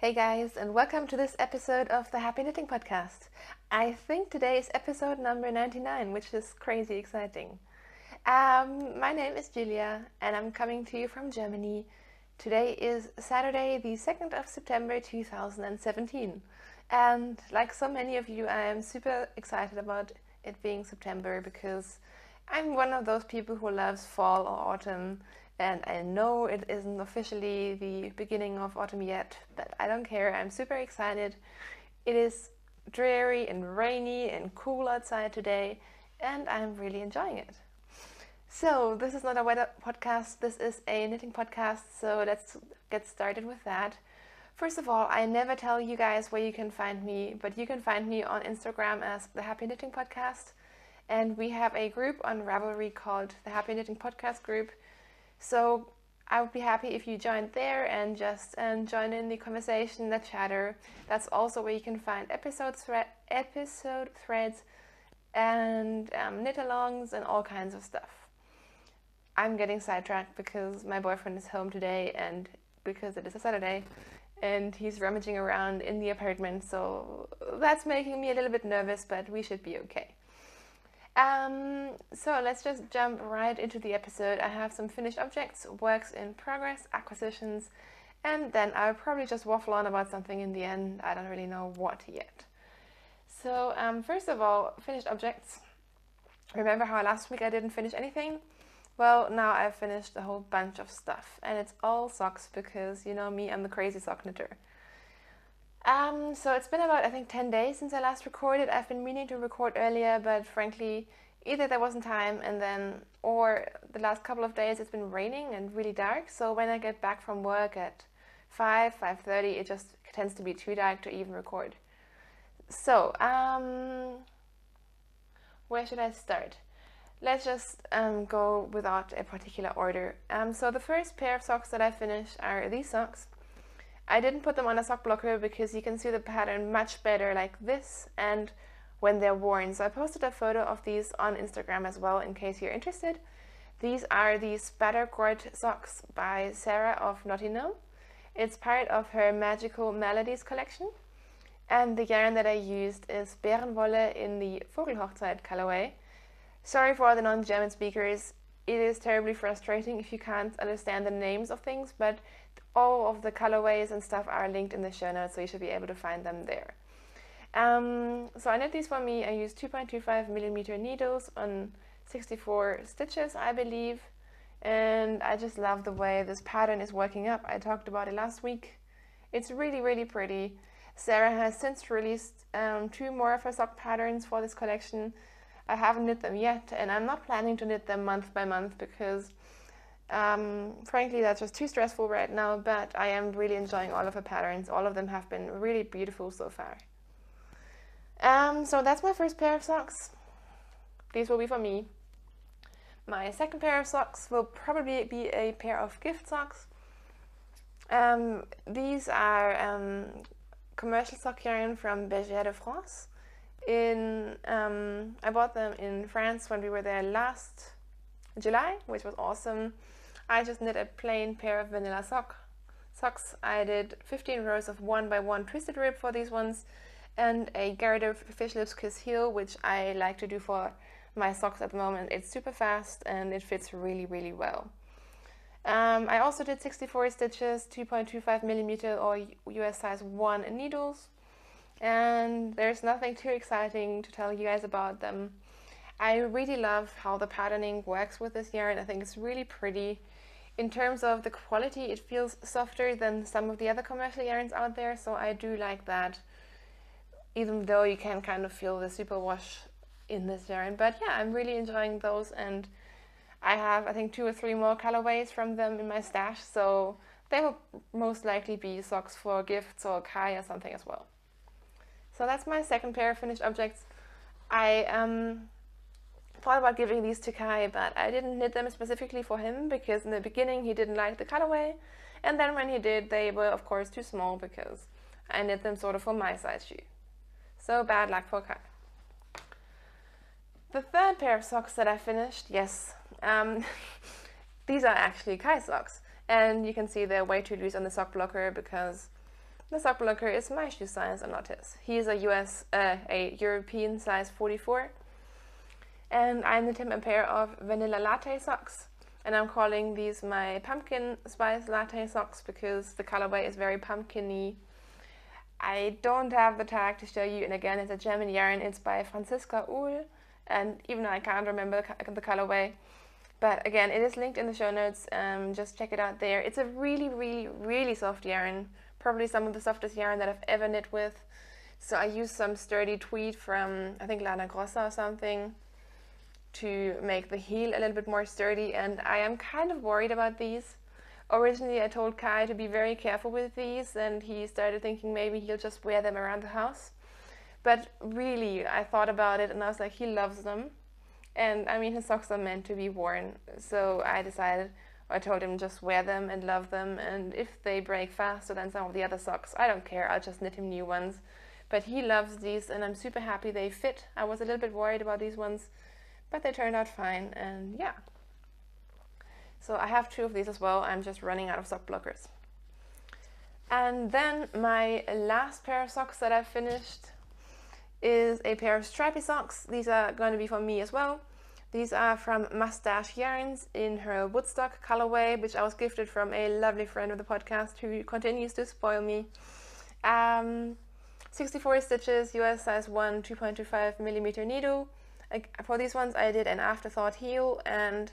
Hey guys, and welcome to this episode of the Happy Knitting Podcast. I think today is episode number 99, which is crazy exciting. My name is Julia, and I'm coming to you from Germany. Today is Saturday, the 2nd of September 2017. And like so many of you, I am super excited about it being September because I'm one of those people who loves fall or autumn. And I know it isn't officially the beginning of autumn yet, but I don't care. I'm super excited. It is dreary and rainy and cool outside today, and I'm really enjoying it. So, this is not a weather podcast, this is a knitting podcast, so let's get started with that. First of all, I never tell you guys where you can find me, but you can find me on Instagram as the Happy Knitting Podcast, and we have a group on Ravelry called the Happy Knitting Podcast Group. So I would be happy if you joined there and just join in the conversation, the chatter. That's also where you can find episode threads and knit-alongs and all kinds of stuff. I'm getting sidetracked because my boyfriend is home today and because it is a Saturday and he's rummaging around in the apartment, so that's making me a little bit nervous, but we should be okay. So let's just jump right into the episode. I have some finished objects, works in progress, acquisitions, and then I'll probably just waffle on about something in the end. I don't really know what yet. So first of all, finished objects. Remember how last week I didn't finish anything? Well, now I've finished a whole bunch of stuff, and it's all socks because, you know me, I'm the crazy sock knitter. So it's been about, I think, 10 days since I last recorded. I've been meaning to record earlier, but frankly, either there wasn't time or the last couple of days it's been raining and really dark. So when I get back from work at 5:30, it just tends to be too dark to even record. So, where should I start? Let's just go without a particular order. So the first pair of socks that I finished are these socks. I didn't put them on a sock blocker because you can see the pattern much better like this and when they're worn. So I posted a photo of these on Instagram as well in case you're interested. These are the Spattergort socks by Sarah of Naughty Gnome. It's part of her Magical Melodies collection. And the yarn that I used is Bärenwolle in the Vogelhochzeit colorway. Sorry for all the non-German speakers. It is terribly frustrating if you can't understand the names of things, but all of the colorways and stuff are linked in the show notes, so you should be able to find them there. So I knit these for me. I used 2.25mm needles on 64 stitches, I believe, and I just love the way this pattern is working up. I talked about it last week. It's really, really pretty. Sarah has since released 2 more of her sock patterns for this collection. I haven't knit them yet, and I'm not planning to knit them month by month because frankly that's just too stressful right now, but I am really enjoying all of her patterns. All of them have been really beautiful so far. So that's my first pair of socks. These will be for me. My second pair of socks will probably be a pair of gift socks. These are commercial sock yarn from Bergère de France. I bought them in France when we were there last July, which was awesome. I just knit a plain pair of vanilla socks. I did 15 rows of 1x1 twisted rib for these ones and a Garter fish lips kiss heel, which I like to do for my socks at the moment. It's super fast and it fits really, really well. I also did 64 stitches, 2.25mm or US size 1 needles, and there's nothing too exciting to tell you guys about them. I really love how the patterning works with this yarn. I think it's really pretty. In terms of the quality, it feels softer than some of the other commercial yarns out there, so I do like that, even though you can kind of feel the superwash in this yarn. But yeah, I'm really enjoying those, and I have, I think, 2 or 3 more colorways from them in my stash, so they will most likely be socks for gifts or Kai or something as well. So that's my second pair of finished objects. I thought about giving these to Kai, but I didn't knit them specifically for him because in the beginning he didn't like the colorway, and then when he did, they were of course too small because I knit them sort of for my size shoe. So bad luck for Kai. The third pair of socks that I finished, yes, these are actually Kai socks, and you can see they're way too loose on the sock blocker because The sock blocker is my shoe size and not his. He is a European size 44. And I knit him a pair of vanilla latte socks. And I'm calling these my pumpkin spice latte socks because the colorway is very pumpkin-y. I don't have the tag to show you, and again, it's a German yarn. It's by Franziska Uhl, and even though I can't remember the colorway, but again, it is linked in the show notes. Just check it out there. It's a really, really, really soft yarn, probably some of the softest yarn that I've ever knit with. So I used some sturdy tweed from, I think, Lana Grossa or something, to make the heel a little bit more sturdy, and I am kind of worried about these. Originally I told Kai to be very careful with these, and he started thinking maybe he'll just wear them around the house. But really, I thought about it and I was like, he loves them. And I mean, his socks are meant to be worn. So I told him just wear them and love them, and if they break faster than some of the other socks, I don't care, I'll just knit him new ones. But he loves these and I'm super happy they fit. I was a little bit worried about these ones, but they turned out fine, and yeah. So I have 2 of these as well. I'm just running out of sock blockers. And then my last pair of socks that I've finished is a pair of Strappy Socks. These are going to be for me as well. These are from Mustache Yarns in her Woodstock colorway, which I was gifted from a lovely friend of the podcast who continues to spoil me. 64 stitches, US size 1, 2.25 millimeter needle. For these ones I did an afterthought heel, and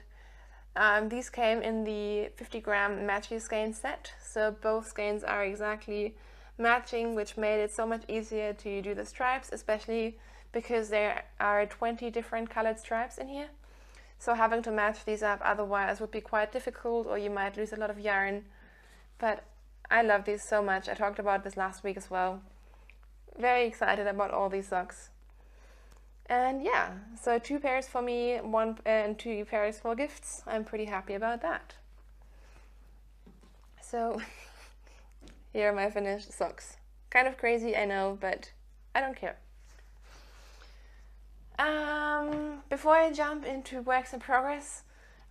these came in the 50-gram matchy skein set, so both skeins are exactly matching, which made it so much easier to do the stripes, especially because there are 20 different colored stripes in here. So having to match these up otherwise would be quite difficult, or you might lose a lot of yarn. But I love these so much. I talked about this last week as well. Very excited about all these socks. And yeah, so 2 pairs for me, 1 and 2 pairs for gifts. I'm pretty happy about that. So here are my finished socks. Kind of crazy, I know, but I don't care. Before I jump into works in progress,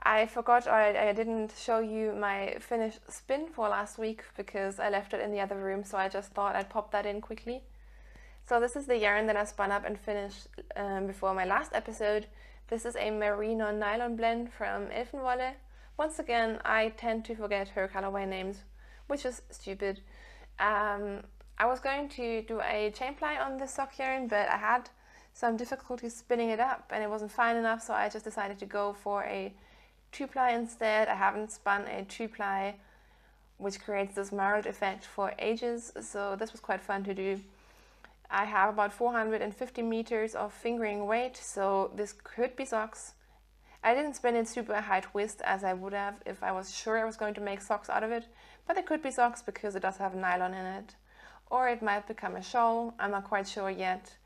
I forgot, or I didn't show you my finished spin for last week because I left it in the other room, so I just thought I'd pop that in quickly. So this is the yarn that I spun up and finished before my last episode. This is a merino nylon blend from Elfenwolle. Once again, I tend to forget her colorway names, which is stupid. I was going to do a chain ply on this sock yarn, but I had some difficulty spinning it up and it wasn't fine enough, so I just decided to go for a 2-ply instead. I haven't spun a 2-ply, which creates this marled effect, for ages, so this was quite fun to do. I have about 450 meters of fingering weight, so this could be socks. I didn't spin it super high twist as I would have if I was sure I was going to make socks out of it, but it could be socks because it does have nylon in it. Or it might become a shawl, I'm not quite sure yet.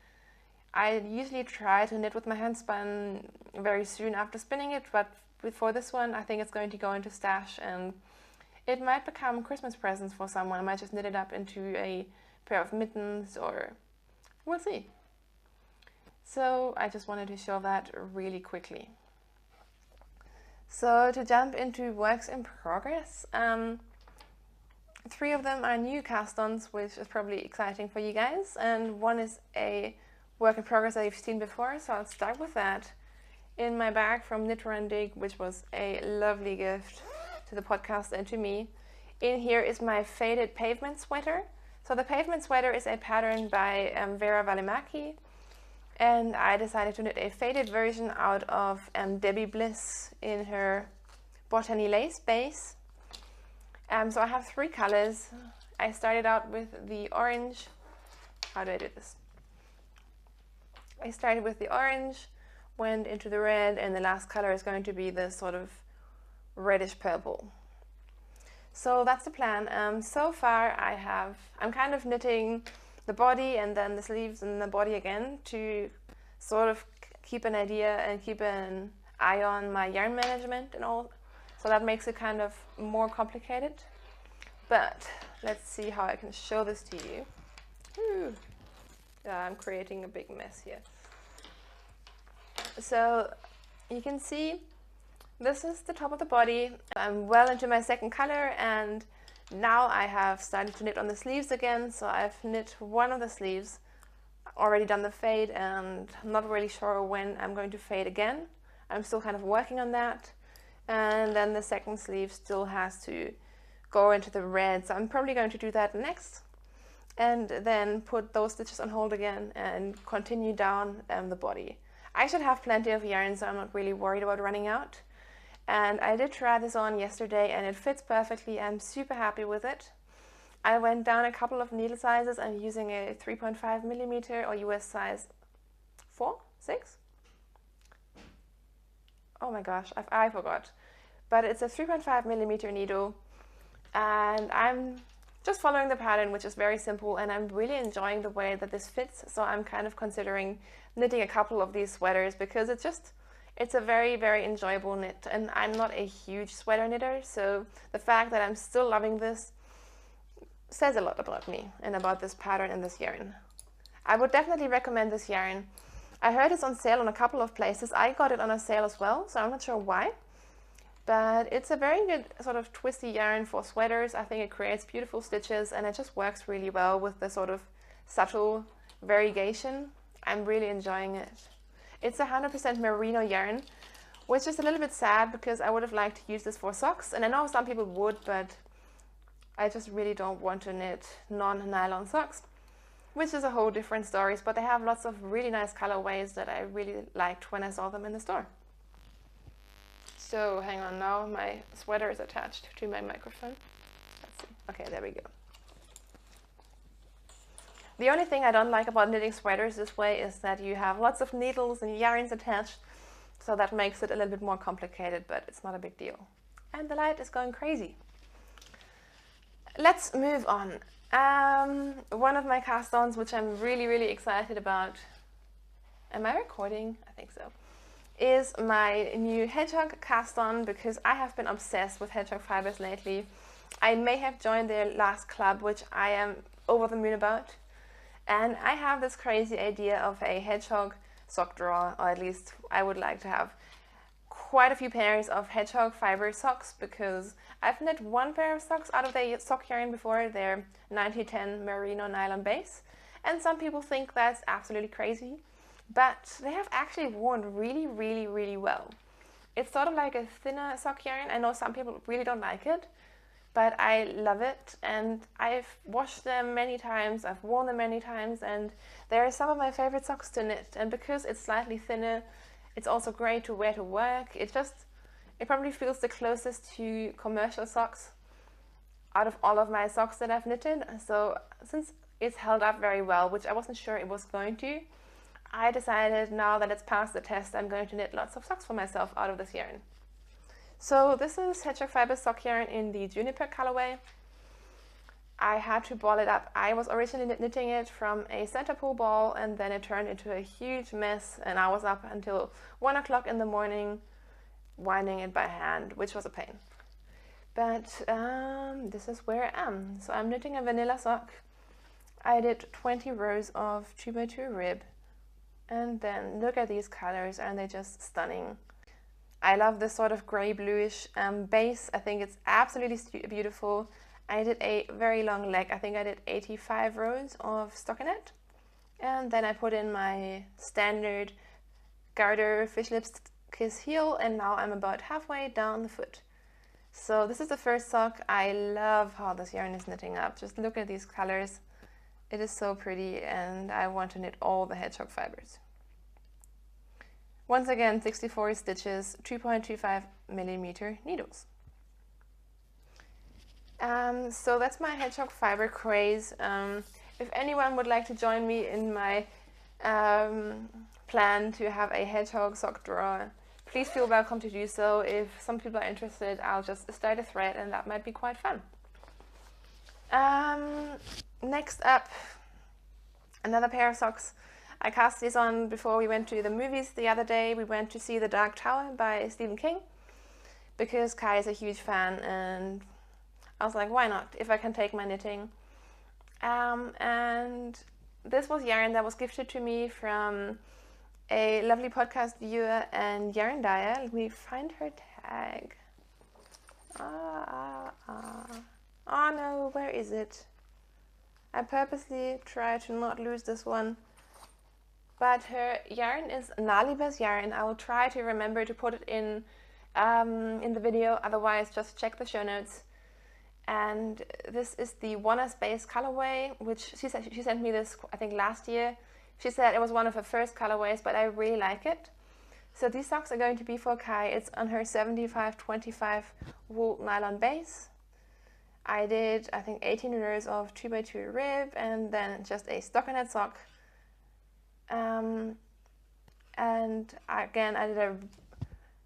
I usually try to knit with my hand spun very soon after spinning it, but for this one I think it's going to go into stash, and it might become Christmas presents for someone. I might just knit it up into a pair of mittens, or we'll see. So I just wanted to show that really quickly. So to jump into works in progress, 3 of them are new cast-ons, which is probably exciting for you guys, and 1 is a work in progress that you've seen before, so I'll start with that. In my bag from Knit Run Dig, which was a lovely gift to the podcast and to me, in here is my faded Pavement sweater. So the Pavement sweater is a pattern by Vera Valimaki, and I decided to knit a faded version out of Debbie Bliss in her Botany Lace base. So I have 3 colors. I started out with the orange. How do I do this? I started with the orange, went into the red, and the last color is going to be this sort of reddish purple. So that's the plan. So far I'm kind of knitting the body and then the sleeves and the body again to sort of keep an idea and keep an eye on my yarn management and all. So that makes it kind of more complicated. But let's see how I can show this to you. Ooh. Yeah, I'm creating a big mess here. So you can see this is the top of the body. I'm well into my second color, and Now I have started to knit on the sleeves again, so I've knit one of the sleeves, already done the fade, and I'm not really sure when I'm going to fade again. I'm still kind of working on that. And then the second sleeve still has to go into the red, so I'm probably going to do that next, and then put those stitches on hold again and continue down the body. I should have plenty of yarn, so I'm not really worried about running out. And I did try this on yesterday and it fits perfectly. I'm super happy with it. I went down a couple of needle sizes. I'm using a 3.5 millimeter or US size 4, 6? Oh my gosh, I forgot. But it's a 3.5 millimeter needle, and I'm just following the pattern, which is very simple, and I'm really enjoying the way that this fits. So I'm kind of considering knitting a couple of these sweaters because it's a very, very enjoyable knit, and I'm not a huge sweater knitter, so the fact that I'm still loving this says a lot about me and about this pattern and this yarn. I would definitely recommend this yarn. I heard it's on sale on a couple of places. I got it on a sale as well, so I'm not sure why. But it's a very good sort of twisty yarn for sweaters. I think it creates beautiful stitches and it just works really well with the sort of subtle variegation. I'm really enjoying it. It's 100% merino yarn, which is a little bit sad because I would have liked to use this for socks. And I know some people would, but I just really don't want to knit non-nylon socks, which is a whole different story. But they have lots of really nice colorways that I really liked when I saw them in the store. So hang on, now my sweater is attached to my microphone. Let's see. Okay, there we go. The only thing I don't like about knitting sweaters this way is that you have lots of needles and yarns attached, so that makes it a little bit more complicated, but it's not a big deal. And the light is going crazy. Let's move on. One of my cast-ons, which I'm really, really excited about. Am I recording? I think so. Is my new hedgehog cast-on, because I have been obsessed with hedgehog fibers lately. I may have joined their last club, which I am over the moon about. And I have this crazy idea of a hedgehog sock drawer, or at least I would like to have quite a few pairs of hedgehog fiber socks, because I've knit one pair of socks out of the sock yarn before. They're 90-10 merino nylon base, and some people think that's absolutely crazy, but they have actually worn really, really, really well. It's sort of like a thinner sock yarn. I know some people really don't like it, but I love it, and I've washed them many times, I've worn them many times, and they're some of my favorite socks to knit. And because it's slightly thinner, it's also great to wear to work. It probably feels the closest to commercial socks out of all of my socks that I've knitted. So since it's held up very well, which I wasn't sure it was going to, I decided now that it's passed the test, I'm going to knit lots of socks for myself out of this yarn. So this is hedgehog fiber sock yarn in the juniper colorway. I had to ball it up. I was originally knitting it from a center pull ball, and then it turned into a huge mess, and I was up until 1 o'clock in the morning winding it by hand, which was a pain. But this is where I am. So I'm knitting a vanilla sock. I did 20 rows of 2x2 rib, and then look at these colors, and they're just stunning. I love this sort of grey bluish base. I think it's absolutely beautiful. I did a very long leg. I think I did 85 rows of stockinette, and then I put in my standard garter fish lips kiss heel, and now I'm about halfway down the foot. So this is the first sock. I love how this yarn is knitting up. Just look at these colors. It is so pretty, and I want to knit all the hedgehog fibers. Once again, 64 stitches, 2.25 millimeter needles. So that's my hedgehog fiber craze. If anyone would like to join me in my plan to have a hedgehog sock drawer, please feel welcome to do so. If some people are interested, I'll just start a thread, and that might be quite fun. Next up, another pair of socks. I cast these on before we went to the movies the other day. We went to see The Dark Tower by Stephen King because Kai is a huge fan, and I was like, why not, if I can take my knitting. And this was yarn that was gifted to me from a lovely podcast viewer and yarn dyer. Let me find her tag. Oh no, where is it? I purposely try to not lose this one. But her yarn is Nalibas yarn. I will try to remember to put it in the video, otherwise just check the show notes. And this is the Wanna Space colorway, which she sent me this, I think, last year. She said it was one of her first colorways, but I really like it. So these socks are going to be for Kai. It's on her 75-25 wool nylon base. I did, I think, 18 rows of 2x2 rib and then just a stockinette sock. And again, I did a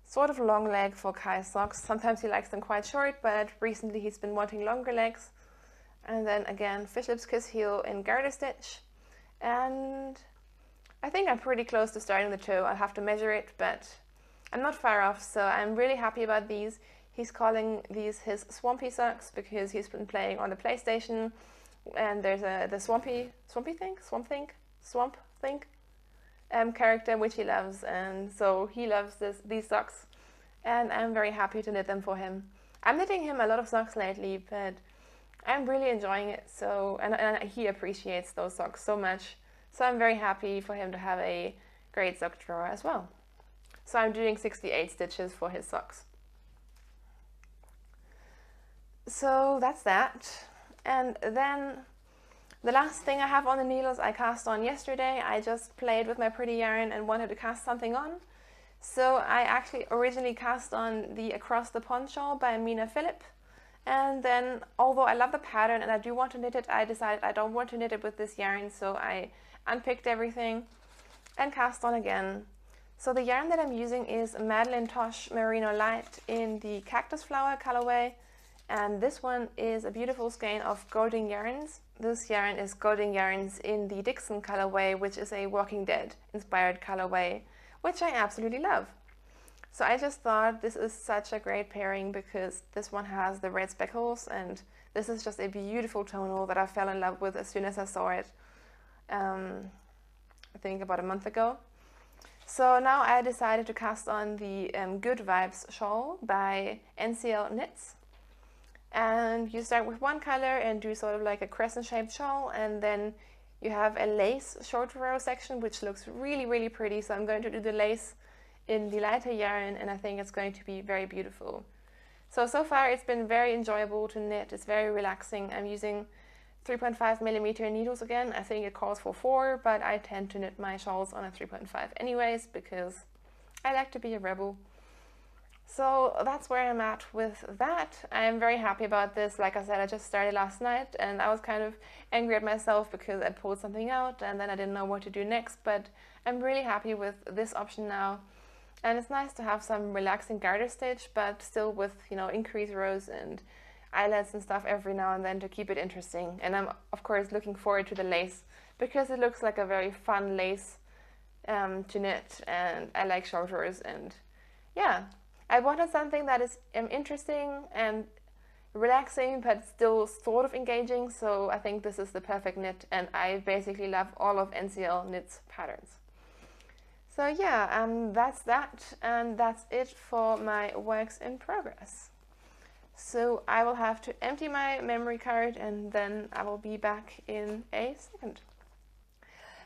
sort of long leg for Kai's socks. Sometimes he likes them quite short, but recently he's been wanting longer legs. And then again, fish lips kiss heel in garter stitch. And I think I'm pretty close to starting the toe. I'll have to measure it, but I'm not far off, so I'm really happy about these. He's calling these his swampy socks because he's been playing on the PlayStation, and there's the swamp thing character which he loves, and so he loves these socks, and I'm very happy to knit them for him. I'm knitting him a lot of socks lately, but I'm really enjoying it. So and he appreciates those socks so much. So I'm very happy for him to have a great sock drawer as well. So I'm doing 68 stitches for his socks. So that's that. And then the last thing I have on the needles I cast on yesterday. I just played with my pretty yarn and wanted to cast something on. So I actually originally cast on the Across the Pond shawl by Mina Phillip. And then, although I love the pattern and I do want to knit it, I decided I don't want to knit it with this yarn, so I unpicked everything and cast on again. So the yarn that I'm using is Madeline Tosh Merino Light in the Cactus Flower colorway, and this one is a beautiful skein of Golden Yarns. This yarn is Golden Yarns in the Dixon colorway, which is a Walking Dead inspired colorway, which I absolutely love. So I just thought this is such a great pairing because this one has the red speckles, and this is just a beautiful tonal that I fell in love with as soon as I saw it, I think about a month ago. So now I decided to cast on the Good Vibes shawl by NCL Knits. And you start with one color and do sort of like a crescent shaped shawl, and then you have a lace short row section which looks really, really pretty. So I'm going to do the lace in the Latte yarn, and I think it's going to be very beautiful. So far it's been very enjoyable to knit. It's very relaxing. I'm using 3.5mm needles again. I think it calls for 4, but I tend to knit my shawls on a 3.5 anyways because I like to be a rebel. So that's where I'm at with that. I'm very happy about this. Like I said, I just started last night and I was kind of angry at myself because I pulled something out and then I didn't know what to do next, but I'm really happy with this option now. And it's nice to have some relaxing garter stitch, but still with, you know, increased rows and eyelets and stuff every now and then to keep it interesting. And I'm of course looking forward to the lace because it looks like a very fun lace to knit, and I like short rows, and yeah, I wanted something that is interesting and relaxing but still sort of engaging, so I think this is the perfect knit, and I basically love all of NCL Knits patterns. So yeah, that's that, and that's it for my works in progress. So I will have to empty my memory card and then I will be back in a second.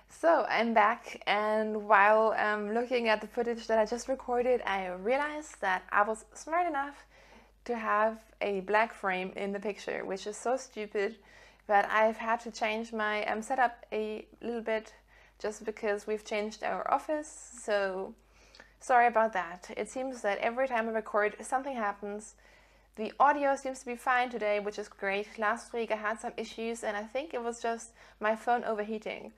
So I'm back, and while looking at the footage that I just recorded, I realized that I was smart enough to have a black frame in the picture, which is so stupid, but I've had to change my setup a little bit just because we've changed our office, so sorry about that. It seems that every time I record, something happens. The audio seems to be fine today, which is great. Last week I had some issues and I think it was just my phone overheating.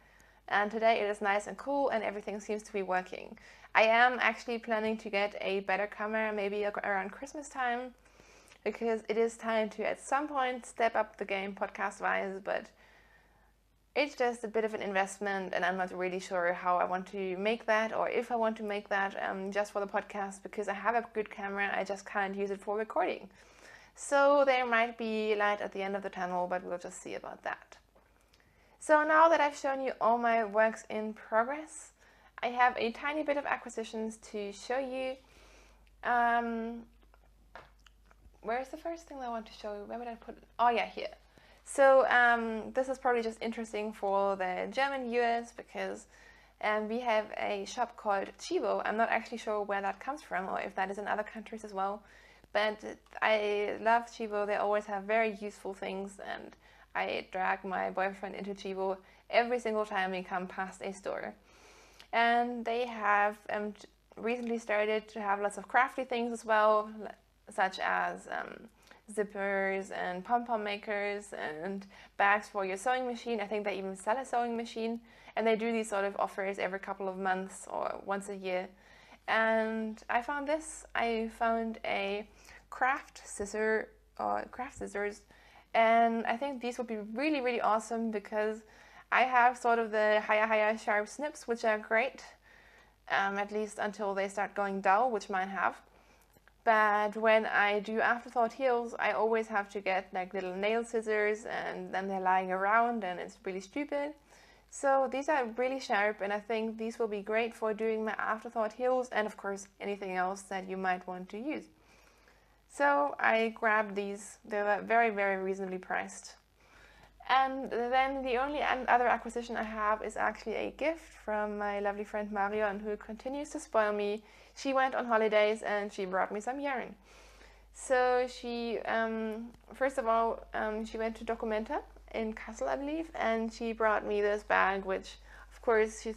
And today it is nice and cool and everything seems to be working. I am actually planning to get a better camera maybe around Christmas time, because it is time to at some point step up the game podcast-wise, but it's just a bit of an investment and I'm not really sure how I want to make that, or if I want to make that just for the podcast, because I have a good camera, I just can't use it for recording. So there might be light at the end of the tunnel, but we'll just see about that. So now that I've shown you all my works in progress, I have a tiny bit of acquisitions to show you. where's the first thing I want to show you? Where would I put it? Oh yeah, here. So this is probably just interesting for the German viewers because we have a shop called Chivo. I'm not actually sure where that comes from or if that is in other countries as well. But I love Chivo. They always have very useful things, and I drag my boyfriend into Chivo every single time we come past a store. And they have recently started to have lots of crafty things as well, such as zippers and pom-pom makers and bags for your sewing machine. I think they even sell a sewing machine, and they do these sort of offers every couple of months or once a year. And I found this. I found a craft scissors, and I think these would be really, really awesome because I have sort of the higher sharp snips, which are great, at least until they start going dull, which mine have. But when I do afterthought heels, I always have to get like little nail scissors, and then they're lying around and it's really stupid. So these are really sharp, and I think these will be great for doing my afterthought heels and of course anything else that you might want to use. So I grabbed these. They were very, very reasonably priced. And then the only other acquisition I have is actually a gift from my lovely friend Marion, who continues to spoil me. She went on holidays and she brought me some yarn. So she, first of all, she went to Documenta in Kassel, I believe, and she brought me this bag, which of course she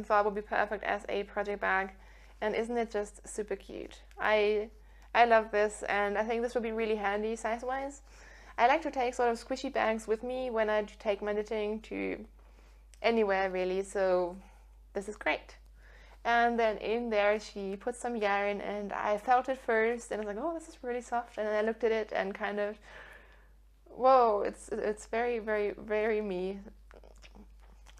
thought would be perfect as a project bag. And isn't it just super cute? I love this, and I think this would be really handy size-wise. I like to take sort of squishy bags with me when I take my knitting to anywhere really, so this is great. And then in there she put some yarn, and I felt it first and I was like, oh, this is really soft, and then I looked at it and kind of, whoa, it's very, very, very me.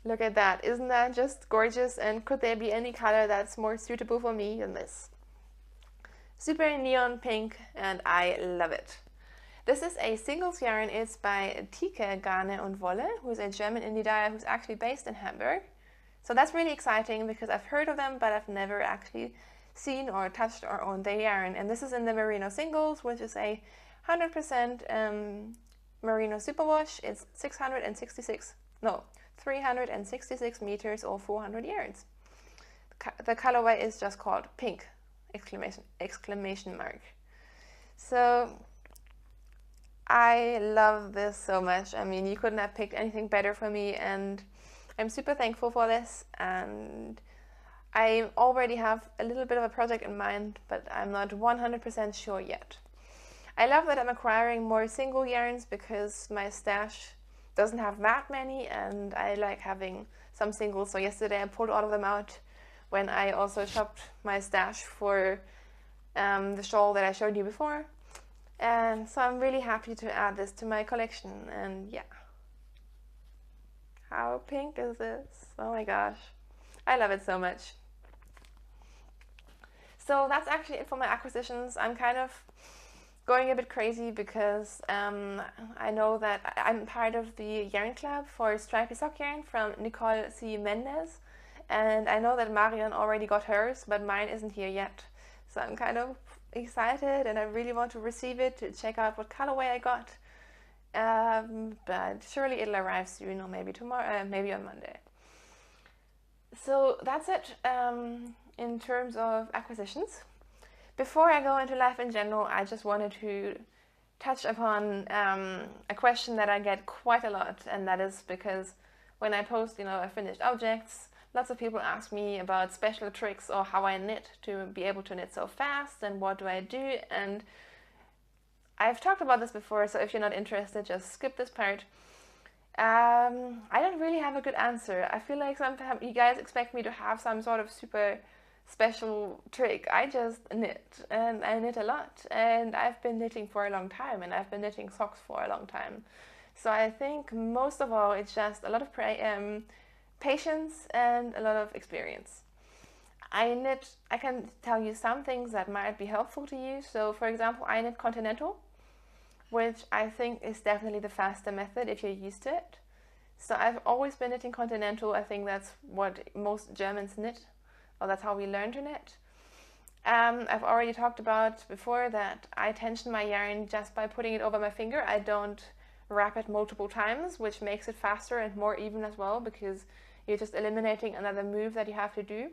Look at that. Isn't that just gorgeous? And could there be any color that's more suitable for me than this? Super neon pink, and I love it. This is a singles yarn. It's by Tike Garne und Wolle, who's a German indie dyer who's actually based in Hamburg. So that's really exciting because I've heard of them, but I've never actually seen or touched or owned their yarn. And this is in the Merino Singles, which is a 100% Merino superwash. It's 366 meters or 400 yards. The colorway is just called pink, exclamation mark. So I love this so much. I mean, you couldn't have picked anything better for me, and I'm super thankful for this. And I already have a little bit of a project in mind, but I'm not 100% sure yet. I love that I'm acquiring more single yarns because my stash doesn't have that many, and I like having some singles. So yesterday I pulled all of them out when I also shopped my stash for the shawl that I showed you before. And so I'm really happy to add this to my collection, and yeah. How pink is this? Oh my gosh. I love it so much. So that's actually it for my acquisitions. I'm kind of going a bit crazy because I know that I'm part of the yarn club for Strappy Sock yarn from Nicole C. Mendez. And I know that Marion already got hers, but mine isn't here yet. So I'm kind of excited, and I really want to receive it to check out what colorway I got. But surely it'll arrive soon, or maybe tomorrow, maybe on Monday. So that's it in terms of acquisitions. Before I go into life in general, I just wanted to touch upon a question that I get quite a lot, and that is because when I post, finished objects, lots of people ask me about special tricks or how I knit to be able to knit so fast, and what do I do. And I've talked about this before, so if you're not interested, just skip this part. I don't really have a good answer. I feel like sometimes you guys expect me to have some sort of super special trick. I just knit, and I knit a lot, and I've been knitting for a long time, and I've been knitting socks for a long time. So I think most of all it's just a lot of patience and a lot of experience. I can tell you some things that might be helpful to you. So for example, I knit continental, which I think is definitely the faster method if you're used to it. So I've always been knitting continental. I think that's what most Germans knit, or that's how we learn to knit. I've already talked about before that I tension my yarn just by putting it over my finger. I don't wrap it multiple times, which makes it faster and more even as well, because you're just eliminating another move that you have to do.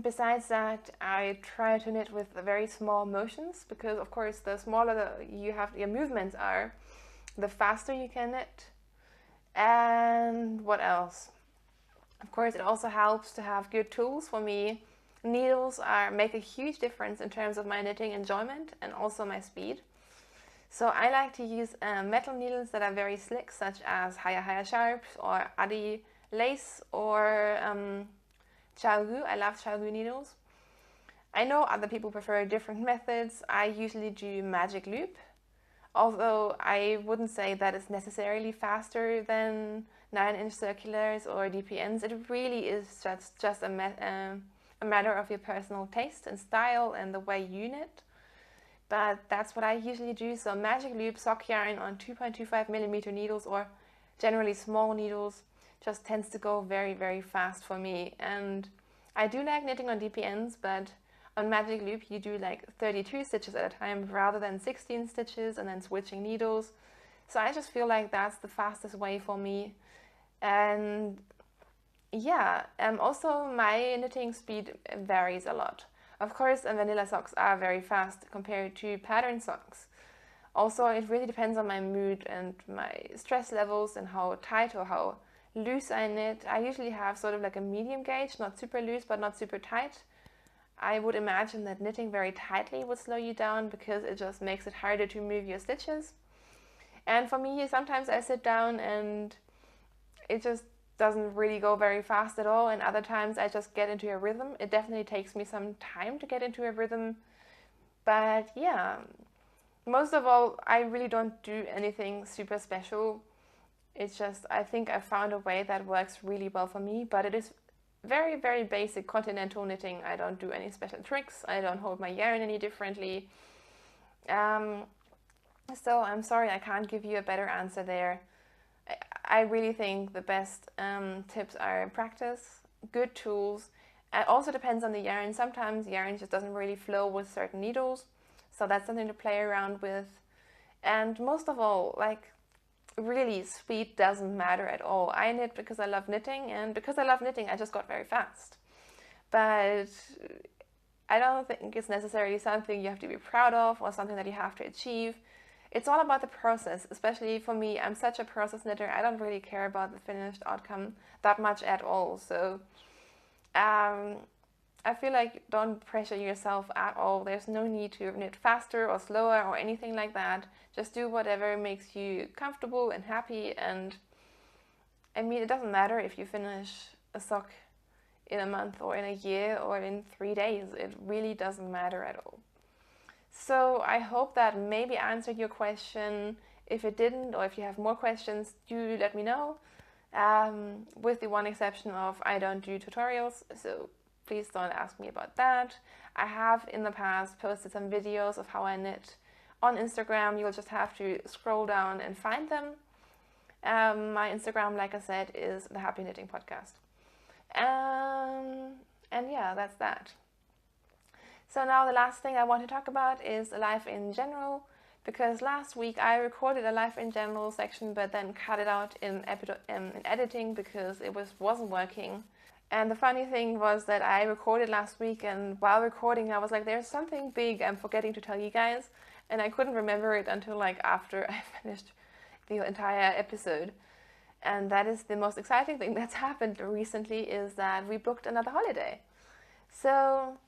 Besides that, I try to knit with very small motions, because of course the smaller your movements are, the faster you can knit. And what else? Of course, it also helps to have good tools. For me, needles make a huge difference in terms of my knitting enjoyment and also my speed. So I like to use metal needles that are very slick, such as Haya Sharps or Adi Lace or Shawl. I love Shawl needles. I know other people prefer different methods. I usually do magic loop, although I wouldn't say that it's necessarily faster than 9-inch circulars or DPNs. It really is just a matter of your personal taste and style and the way you knit. But that's what I usually do. So magic loop sock yarn on 2.25mm needles, or generally small needles, just tends to go very, very fast for me. And I do like knitting on DPNs, but on magic loop you do like 32 stitches at a time rather than 16 stitches and then switching needles. So I just feel like that's the fastest way for me. And yeah, also my knitting speed varies a lot. Of course, vanilla socks are very fast compared to pattern socks. Also, it really depends on my mood and my stress levels and how tight or how loose I knit. I usually have sort of like a medium gauge, not super loose but not super tight. I would imagine that knitting very tightly would slow you down because it just makes it harder to move your stitches. And for me, sometimes I sit down and it just doesn't really go very fast at all, and other times I just get into a rhythm. It definitely takes me some time to get into a rhythm, but yeah, most of all, I really don't do anything super special. It's just, I think I found a way that works really well for me, but it is very, very basic continental knitting. I don't do any special tricks. I don't hold my yarn any differently. So I'm sorry I can't give you a better answer there. I really think the best tips are practice, good tools. It also depends on the yarn. Sometimes yarn just doesn't really flow with certain needles, so that's something to play around with. And most of all, like, really, speed doesn't matter at all. I knit because I love knitting, and because I love knitting I just got very fast. But I don't think it's necessarily something you have to be proud of or something that you have to achieve. It's all about the process, especially for me. I'm such a process knitter. I don't really care about the finished outcome that much at all. So I feel like don't pressure yourself at all. There's no need to knit faster or slower or anything like that. Just do whatever makes you comfortable and happy. And I mean, it doesn't matter if you finish a sock in a month or in a year or in 3 days. It really doesn't matter at all. So I hope that maybe answered your question. If it didn't, or if you have more questions, do let me know. With the one exception of I don't do tutorials, so please don't ask me about that. I have in the past posted some videos of how I knit on Instagram. You'll just have to scroll down and find them. My Instagram, like I said, is the Happy Knitting Podcast. And yeah, that's that. So now the last thing I want to talk about is life in general, because last week I recorded a life in general section but then cut it out in editing because it wasn't working. And the funny thing was that I recorded last week, and while recording I was like, there's something big I'm forgetting to tell you guys, and I couldn't remember it until like after I finished the entire episode. And that is the most exciting thing that's happened recently, is that we booked another holiday. So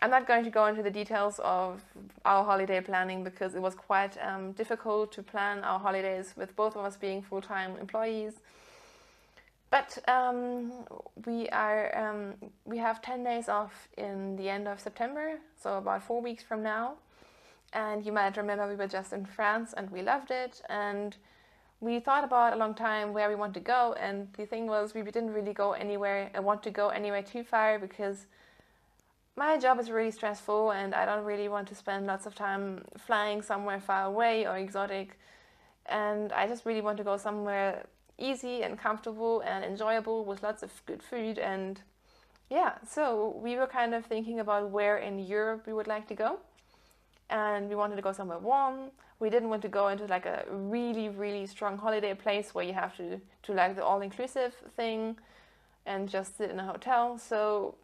I'm not going to go into the details of our holiday planning because it was quite difficult to plan our holidays with both of us being full-time employees. But we have 10 days off in the end of September, so about 4 weeks from now. And you might remember we were just in France and we loved it. And we thought about a long time where we want to go. And the thing was, we didn't really want to go anywhere too far because my job is really stressful and I don't really want to spend lots of time flying somewhere far away or exotic. And I just really want to go somewhere easy and comfortable and enjoyable with lots of good food and yeah, so we were kind of thinking about where in Europe we would like to go, and we wanted to go somewhere warm. We didn't want to go into like a really, really strong holiday place where you have to do like the all-inclusive thing and just sit in a hotel. So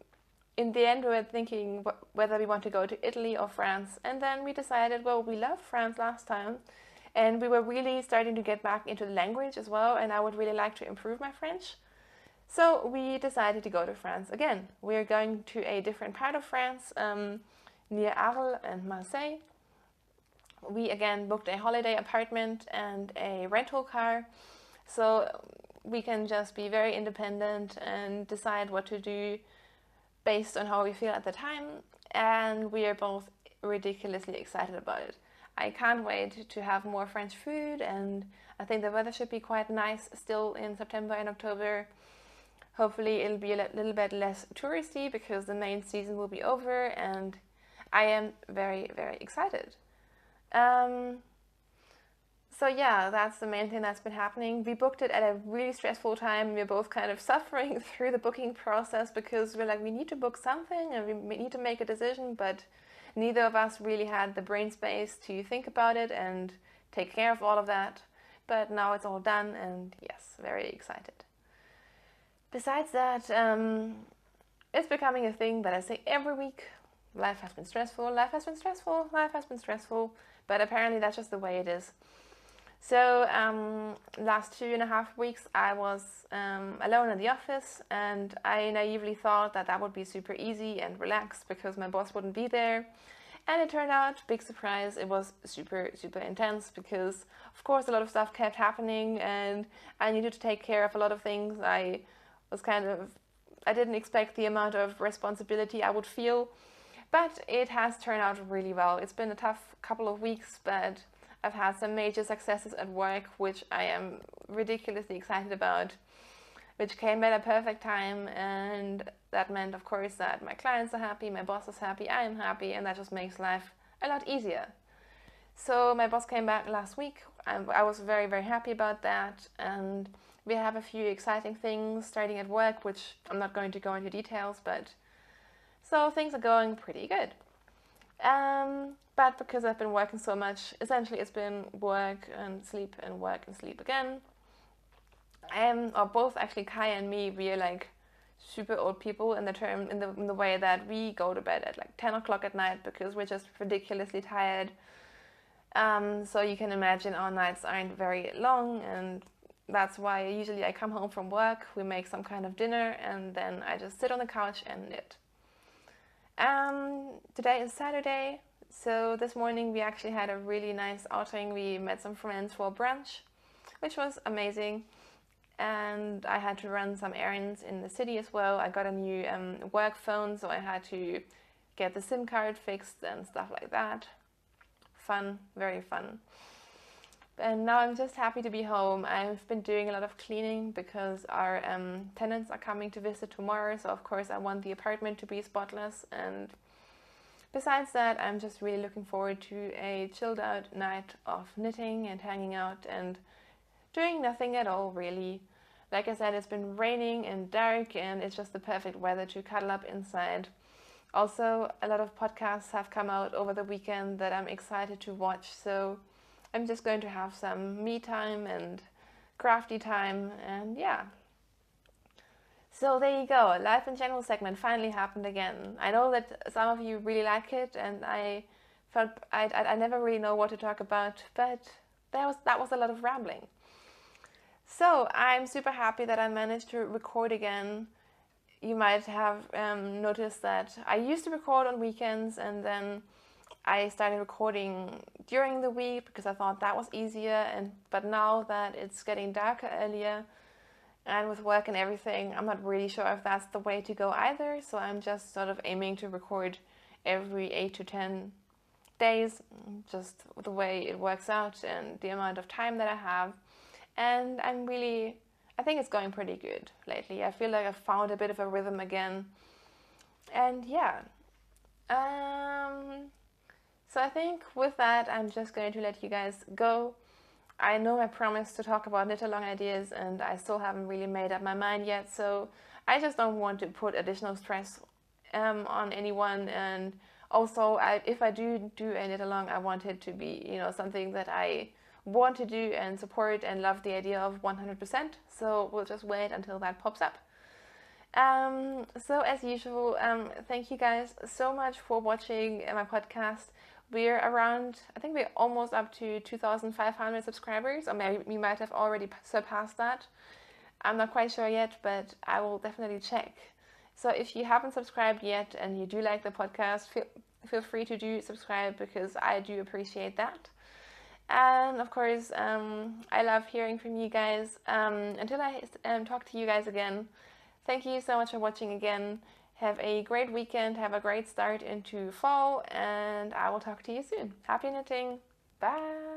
in the end, we were thinking whether we want to go to Italy or France, and then we decided, well, we loved France last time, and we were really starting to get back into the language as well, and I would really like to improve my French. So we decided to go to France again. We're going to a different part of France, near Arles and Marseille. We again booked a holiday apartment and a rental car, so we can just be very independent and decide what to do based on how we feel at the time, and we are both ridiculously excited about it. I can't wait to have more French food, and I think the weather should be quite nice still in September and October. Hopefully it'll be a little bit less touristy because the main season will be over, and I am very, very excited. Um, so yeah, that's the main thing that's been happening. We booked it at a really stressful time. We're both kind of suffering through the booking process because we're like, we need to book something and we need to make a decision, but neither of us really had the brain space to think about it and take care of all of that. But now it's all done, and yes, very excited. Besides that, it's becoming a thing that I say every week. Life has been stressful, life has been stressful, life has been stressful, but apparently that's just the way it is. So last 2.5 weeks I was alone in the office, and I naively thought that that would be super easy and relaxed because my boss wouldn't be there. And it turned out, big surprise, it was super, super intense because of course a lot of stuff kept happening and I needed to take care of a lot of things. I didn't expect the amount of responsibility I would feel, but it has turned out really well. It's been a tough couple of weeks, but I've had some major successes at work, which I am ridiculously excited about, which came at a perfect time, and that meant, of course, that my clients are happy, my boss is happy, I am happy, and that just makes life a lot easier. So my boss came back last week, and I was very, very happy about that, and we have a few exciting things starting at work, which I'm not going to go into details, but so things are going pretty good. But because I've been working so much, essentially it's been work and sleep and work and sleep again. Or both actually, Kai and me, we are like super old people in the way that we go to bed at like 10 o'clock at night because we're just ridiculously tired. So you can imagine our nights aren't very long, and that's why usually I come home from work, we make some kind of dinner, and then I just sit on the couch and knit. Today is Saturday, so this morning we actually had a really nice outing. We met some friends for brunch, which was amazing, and I had to run some errands in the city as well. I got a new work phone, so I had to get the SIM card fixed and stuff like that. Fun, very fun. And now I'm just happy to be home. I've been doing a lot of cleaning because our tenants are coming to visit tomorrow, so of course I want the apartment to be spotless. And besides that, I'm just really looking forward to a chilled out night of knitting and hanging out and doing nothing at all, really. Like I said, it's been raining and dark, and it's just the perfect weather to cuddle up inside. Also, a lot of podcasts have come out over the weekend that I'm excited to watch, so I'm just going to have some me time and crafty time, and yeah. So there you go, Life in General segment finally happened again. I know that some of you really like it, and I felt I never really know what to talk about, but that was a lot of rambling. So I'm super happy that I managed to record again. You might have noticed that I used to record on weekends, and then I started recording during the week because I thought that was easier, but now that it's getting darker earlier and with work and everything, I'm not really sure if that's the way to go either, so I'm just sort of aiming to record every 8 to 10 days, just the way it works out and the amount of time that I have. And I think it's going pretty good lately. I feel like I've found a bit of a rhythm again. And yeah. So I think with that, I'm just going to let you guys go. I know I promised to talk about knit along ideas, and I still haven't really made up my mind yet, so I just don't want to put additional stress on anyone. And also, if I do a knit along, I want it to be, you know, something that I want to do and support and love the idea of 100%. So we'll just wait until that pops up. So as usual, thank you guys so much for watching my podcast. We're around, I think we're almost up to 2,500 subscribers, or maybe we might have already surpassed that. I'm not quite sure yet, but I will definitely check. So if you haven't subscribed yet and you do like the podcast, feel free to do subscribe, because I do appreciate that. And of course, I love hearing from you guys. Until I talk to you guys again, thank you so much for watching again. Have a great weekend, have a great start into fall, and I will talk to you soon. Happy knitting! Bye!